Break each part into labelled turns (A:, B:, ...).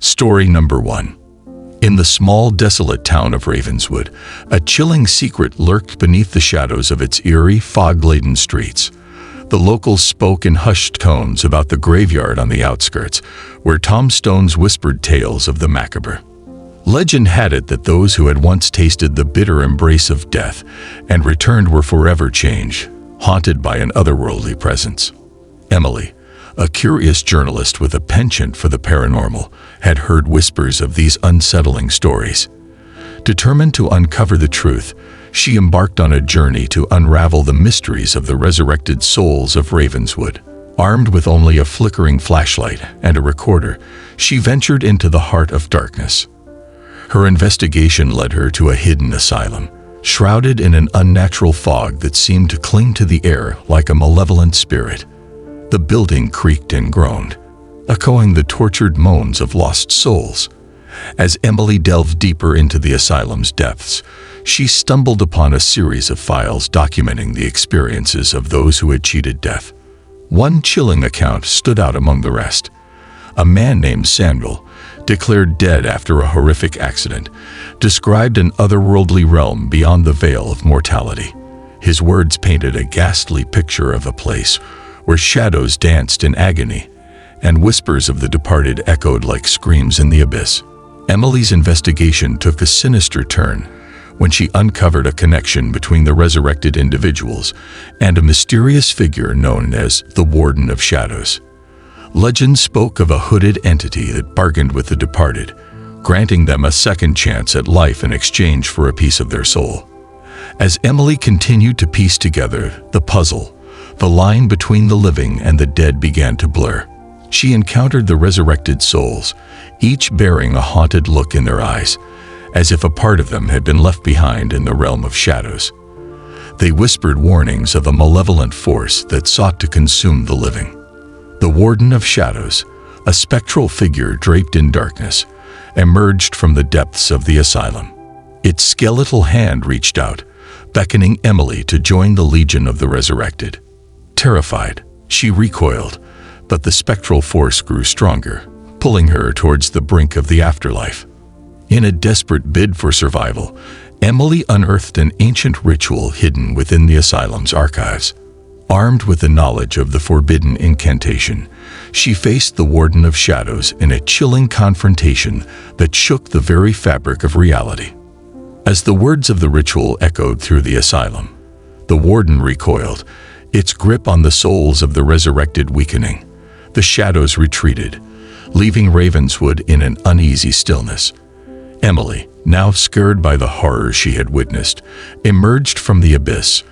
A: Story number 1. In the small, desolate town of Ravenswood, a chilling secret lurked beneath the shadows of its eerie, fog-laden streets. The locals spoke in hushed tones about the graveyard on the outskirts, where tombstones whispered tales of the macabre. Legend had it that those who had once tasted the bitter embrace of death and returned were forever changed, haunted by an otherworldly presence. Emily, a curious journalist with a penchant for the paranormal, had heard whispers of these unsettling stories. Determined to uncover the truth, she embarked on a journey to unravel the mysteries of the resurrected souls of Ravenswood. Armed with only a flickering flashlight and a recorder, she ventured into the heart of darkness. Her investigation led her to a hidden asylum, shrouded in an unnatural fog that seemed to cling to the air like a malevolent spirit. The building creaked and groaned, echoing the tortured moans of lost souls. As Emily delved deeper into the asylum's depths, she stumbled upon a series of files documenting the experiences of those who had cheated death. One chilling account stood out among the rest. A man named Samuel, declared dead after a horrific accident, described an otherworldly realm beyond the veil of mortality. His words painted a ghastly picture of a place where shadows danced in agony, and whispers of the departed echoed like screams in the abyss. Emily's investigation took a sinister turn when she uncovered a connection between the resurrected individuals and a mysterious figure known as the Warden of Shadows. Legend spoke of a hooded entity that bargained with the departed, granting them a second chance at life in exchange for a piece of their soul. As Emily continued to piece together the puzzle, the line between the living and the dead began to blur. She encountered the resurrected souls, each bearing a haunted look in their eyes, as if a part of them had been left behind in the realm of shadows. They whispered warnings of a malevolent force that sought to consume the living. The Warden of Shadows, a spectral figure draped in darkness, emerged from the depths of the asylum. Its skeletal hand reached out, beckoning Emily to join the Legion of the Resurrected. Terrified, she recoiled, but the spectral force grew stronger, pulling her towards the brink of the afterlife. In a desperate bid for survival, Emily unearthed an ancient ritual hidden within the asylum's archives. Armed with the knowledge of the forbidden incantation, she faced the Warden of Shadows in a chilling confrontation that shook the very fabric of reality. As the words of the ritual echoed through the asylum, the Warden recoiled, its grip on the souls of the resurrected weakening. The shadows retreated, leaving Ravenswood in an uneasy stillness. Emily, now scared by the horror she had witnessed, emerged from the abyss,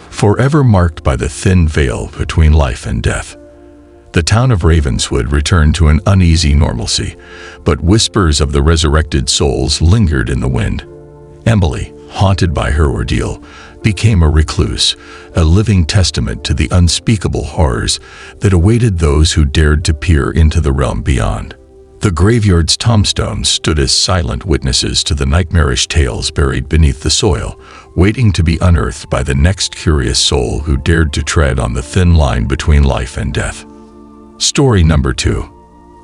A: forever marked by the thin veil between life and death. The town of Ravenswood returned to an uneasy normalcy, but whispers of the resurrected souls lingered in the wind. Emily, haunted by her ordeal, became a recluse, a living testament to the unspeakable horrors that awaited those who dared to peer into the realm beyond. The graveyard's tombstones stood as silent witnesses to the nightmarish tales buried beneath the soil, waiting to be unearthed by the next curious soul who dared to tread on the thin line between life and death. Story number 2.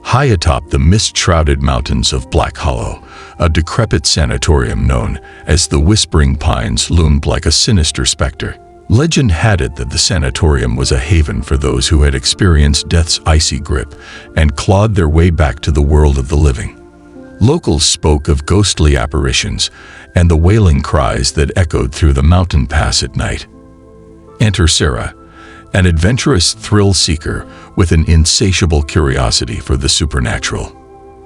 A: High atop the mist-shrouded mountains of Black Hollow, a decrepit sanatorium known as the Whispering Pines loomed like a sinister specter. Legend had it that the sanatorium was a haven for those who had experienced death's icy grip and clawed their way back to the world of the living. Locals spoke of ghostly apparitions and the wailing cries that echoed through the mountain pass at night. Enter Sarah, an adventurous thrill-seeker with an insatiable curiosity for the supernatural.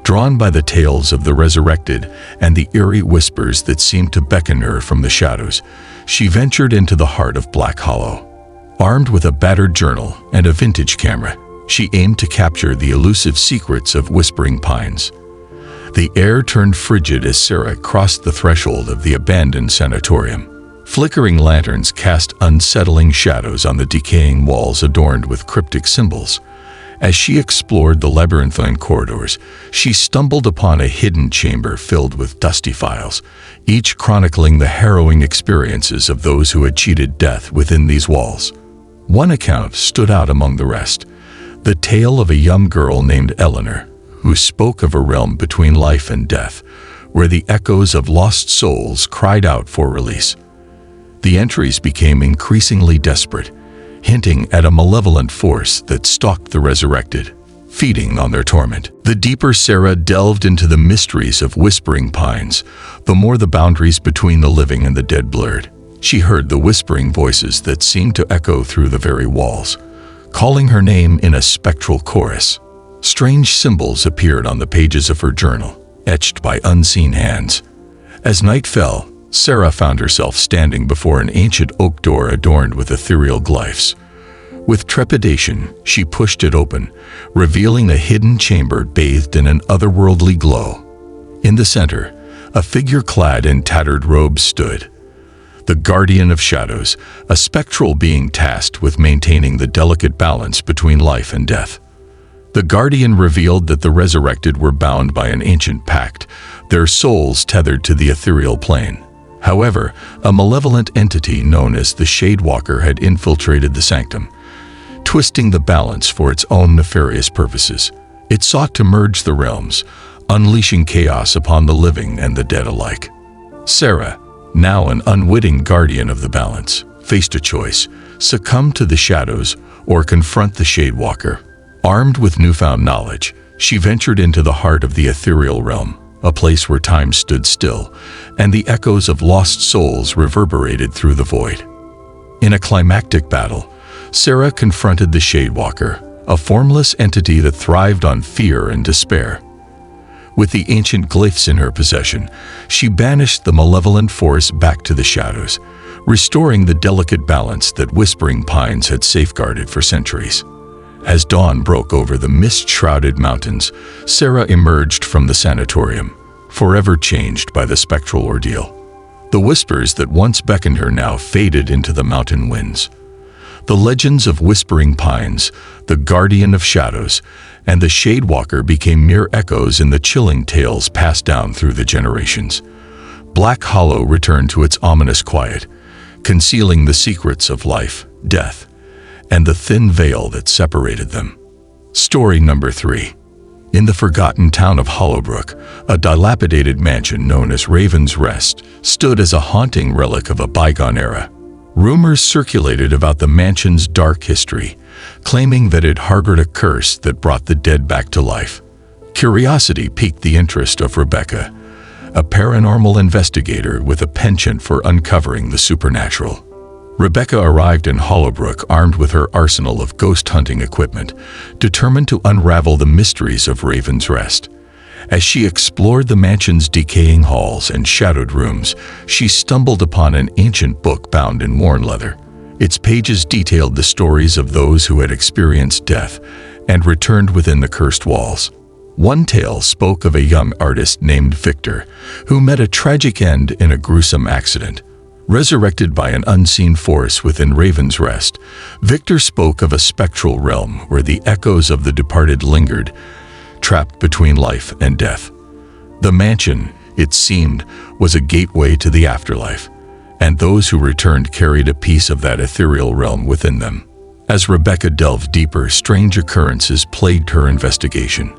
A: Drawn by the tales of the resurrected and the eerie whispers that seemed to beckon her from the shadows, she ventured into the heart of Black Hollow. Armed with a battered journal and a vintage camera, she aimed to capture the elusive secrets of Whispering Pines. The air turned frigid as Sarah crossed the threshold of the abandoned sanatorium. Flickering lanterns cast unsettling shadows on the decaying walls adorned with cryptic symbols. As she explored the labyrinthine corridors, she stumbled upon a hidden chamber filled with dusty files, each chronicling the harrowing experiences of those who had cheated death within these walls. One account stood out among the rest, the tale of a young girl named Eleanor, who spoke of a realm between life and death, where the echoes of lost souls cried out for release. The entries became increasingly desperate, hinting at a malevolent force that stalked the resurrected, feeding on their torment. The deeper Sarah delved into the mysteries of Whispering Pines, the more the boundaries between the living and the dead blurred. She heard the whispering voices that seemed to echo through the very walls, calling her name in a spectral chorus. Strange symbols appeared on the pages of her journal, etched by unseen hands. As night fell, Sarah found herself standing before an ancient oak door adorned with ethereal glyphs. With trepidation, she pushed it open, revealing a hidden chamber bathed in an otherworldly glow. In the center, a figure clad in tattered robes stood. The guardian of shadows, a spectral being tasked with maintaining the delicate balance between life and death. The guardian revealed that the resurrected were bound by an ancient pact, their souls tethered to the ethereal plane. However, a malevolent entity known as the Shadewalker had infiltrated the sanctum, twisting the balance for its own nefarious purposes. It sought to merge the realms, unleashing chaos upon the living and the dead alike. Sarah, now an unwitting guardian of the balance, faced a choice: succumb to the shadows or confront the Shadewalker. Armed with newfound knowledge, she ventured into the heart of the ethereal realm, a place where time stood still, and the echoes of lost souls reverberated through the void. In a climactic battle, Sarah confronted the Shadewalker, a formless entity that thrived on fear and despair. With the ancient glyphs in her possession, she banished the malevolent force back to the shadows, restoring the delicate balance that Whispering Pines had safeguarded for centuries. As dawn broke over the mist-shrouded mountains, Sarah emerged from the sanatorium, forever changed by the spectral ordeal. The whispers that once beckoned her now faded into the mountain winds. The legends of Whispering Pines, the guardian of shadows, and the Shadewalker became mere echoes in the chilling tales passed down through the generations. Black Hollow returned to its ominous quiet, concealing the secrets of life, death, and the thin veil that separated them. Story number 3. In the forgotten town of Hollowbrook, a dilapidated mansion known as Raven's Rest stood as a haunting relic of a bygone era. Rumors circulated about the mansion's dark history, claiming that it harbored a curse that brought the dead back to life. Curiosity piqued the interest of Rebecca, a paranormal investigator with a penchant for uncovering the supernatural. Rebecca arrived in Hollowbrook armed with her arsenal of ghost-hunting equipment, determined to unravel the mysteries of Raven's Rest. As she explored the mansion's decaying halls and shadowed rooms, she stumbled upon an ancient book bound in worn leather. Its pages detailed the stories of those who had experienced death and returned within the cursed walls. One tale spoke of a young artist named Victor, who met a tragic end in a gruesome accident. Resurrected by an unseen force within Raven's Rest, Victor spoke of a spectral realm where the echoes of the departed lingered, trapped between life and death. The mansion, it seemed, was a gateway to the afterlife, and those who returned carried a piece of that ethereal realm within them. As Rebecca delved deeper, strange occurrences plagued her investigation.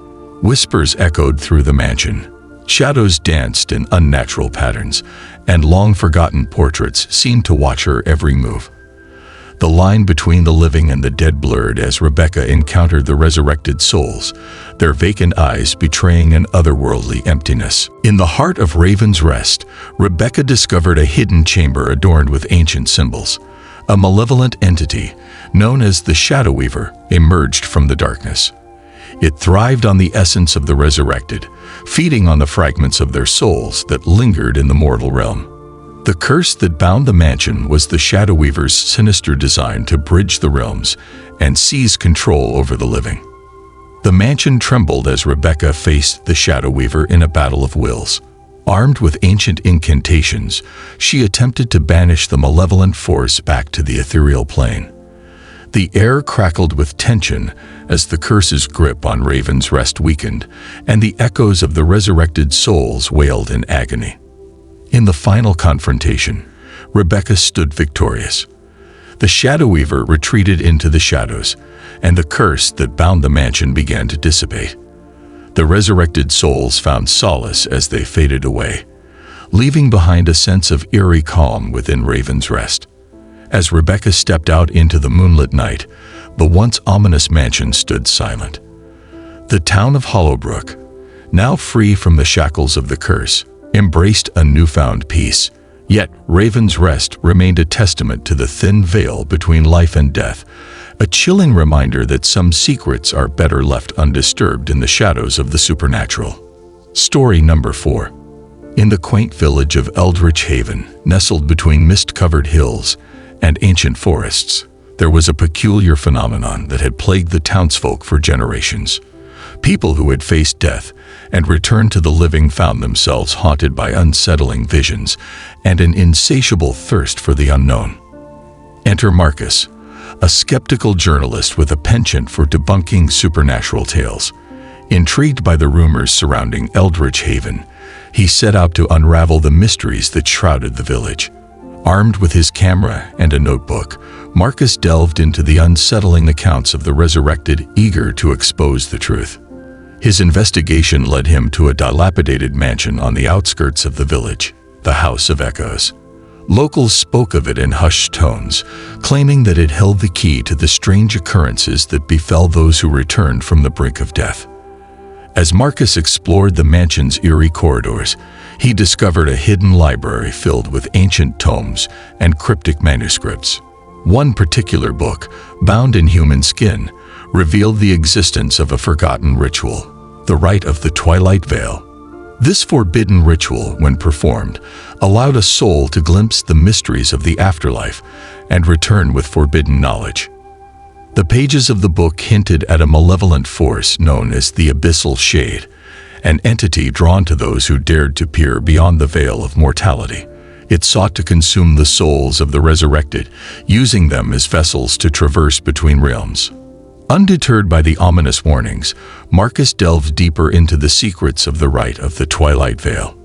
A: Whispers echoed through the mansion. Shadows danced in unnatural patterns, and long-forgotten portraits seemed to watch her every move. The line between the living and the dead blurred as Rebecca encountered the resurrected souls, their vacant eyes betraying an otherworldly emptiness. In the heart of Raven's Rest, Rebecca discovered a hidden chamber adorned with ancient symbols. A malevolent entity, known as the Shadow Weaver, emerged from the darkness. It thrived on the essence of the resurrected, feeding on the fragments of their souls that lingered in the mortal realm. The curse that bound the mansion was the Shadow Weaver's sinister design to bridge the realms and seize control over the living. The mansion trembled as Rebecca faced the Shadow Weaver in a battle of wills. Armed with ancient incantations, she attempted to banish the malevolent force back to the ethereal plane. The air crackled with tension as the curse's grip on Raven's Rest weakened, and the echoes of the resurrected souls wailed in agony. In the final confrontation, Rebecca stood victorious. The Shadow Weaver retreated into the shadows, and the curse that bound the mansion began to dissipate. The resurrected souls found solace as they faded away, leaving behind a sense of eerie calm within Raven's Rest. As Rebecca stepped out into the moonlit night, the once ominous mansion stood silent. The town of Hollowbrook, now free from the shackles of the curse, embraced a newfound peace. Yet Raven's Rest remained a testament to the thin veil between life and death, a chilling reminder that some secrets are better left undisturbed in the shadows of the supernatural. Story number 4. In the quaint village of Eldritch Haven, nestled between mist-covered hills and ancient forests, there was a peculiar phenomenon that had plagued the townsfolk for generations. People who had faced death and returned to the living found themselves haunted by unsettling visions and an insatiable thirst for the unknown. Enter Marcus, a skeptical journalist with a penchant for debunking supernatural tales. Intrigued by the rumors surrounding Eldritch Haven, he set out to unravel the mysteries that shrouded the village. Armed with his camera and a notebook, Marcus delved into the unsettling accounts of the resurrected, eager to expose the truth. His investigation led him to a dilapidated mansion on the outskirts of the village, the House of Echoes. Locals spoke of it in hushed tones, claiming that it held the key to the strange occurrences that befell those who returned from the brink of death. As Marcus explored the mansion's eerie corridors, he discovered a hidden library filled with ancient tomes and cryptic manuscripts. One particular book, bound in human skin, revealed the existence of a forgotten ritual, the rite of the Twilight Veil. This forbidden ritual, when performed, allowed a soul to glimpse the mysteries of the afterlife and return with forbidden knowledge. The pages of the book hinted at a malevolent force known as the Abyssal Shade, an entity drawn to those who dared to peer beyond the veil of mortality. It sought to consume the souls of the resurrected, using them as vessels to traverse between realms. Undeterred by the ominous warnings, Marcus delved deeper into the secrets of the rite of the Twilight Veil.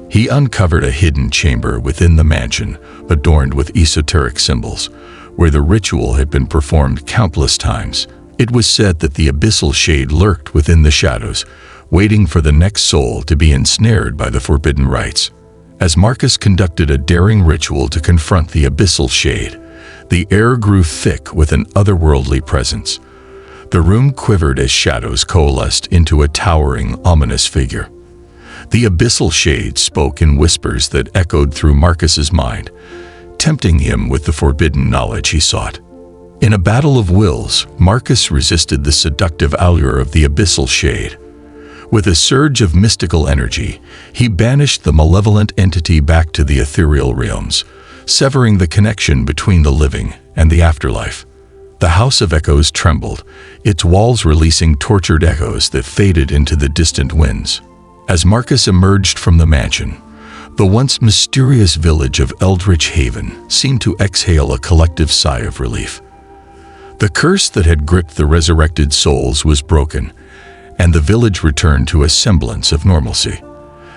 A: He uncovered a hidden chamber within the mansion, adorned with esoteric symbols, where the ritual had been performed countless times. It was said that the Abyssal Shade lurked within the shadows, waiting for the next soul to be ensnared by the forbidden rites. As Marcus conducted a daring ritual to confront the Abyssal Shade, the air grew thick with an otherworldly presence. The room quivered as shadows coalesced into a towering, ominous figure. The Abyssal Shade spoke in whispers that echoed through Marcus's mind, tempting him with the forbidden knowledge he sought. In a battle of wills, Marcus resisted the seductive allure of the Abyssal Shade. With a surge of mystical energy, he banished the malevolent entity back to the ethereal realms, severing the connection between the living and the afterlife. The House of Echoes trembled, its walls releasing tortured echoes that faded into the distant winds. As Marcus emerged from the mansion, the once mysterious village of Eldritch Haven seemed to exhale a collective sigh of relief. The curse that had gripped the resurrected souls was broken, and the village returned to a semblance of normalcy.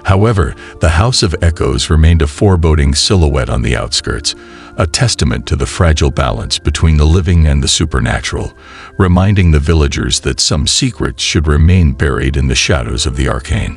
A: However, the House of Echoes remained a foreboding silhouette on the outskirts, a testament to the fragile balance between the living and the supernatural, reminding the villagers that some secrets should remain buried in the shadows of the arcane.